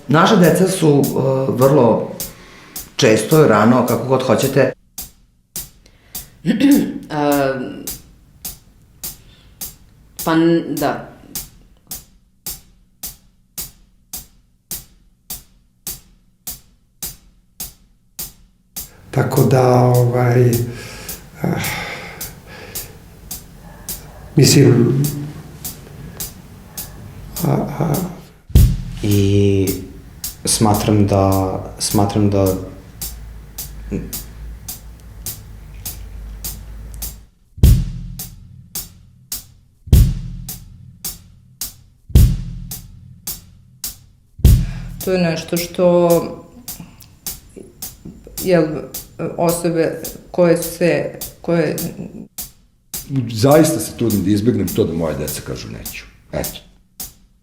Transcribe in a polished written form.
Naša deca su vrlo često i rano, kako god hoćete. Pa da. Tako da, mislim, i smatram da to je nešto što osobe koje zaista se trudim da izbjegnem to da moje deca kažu neću. Eto.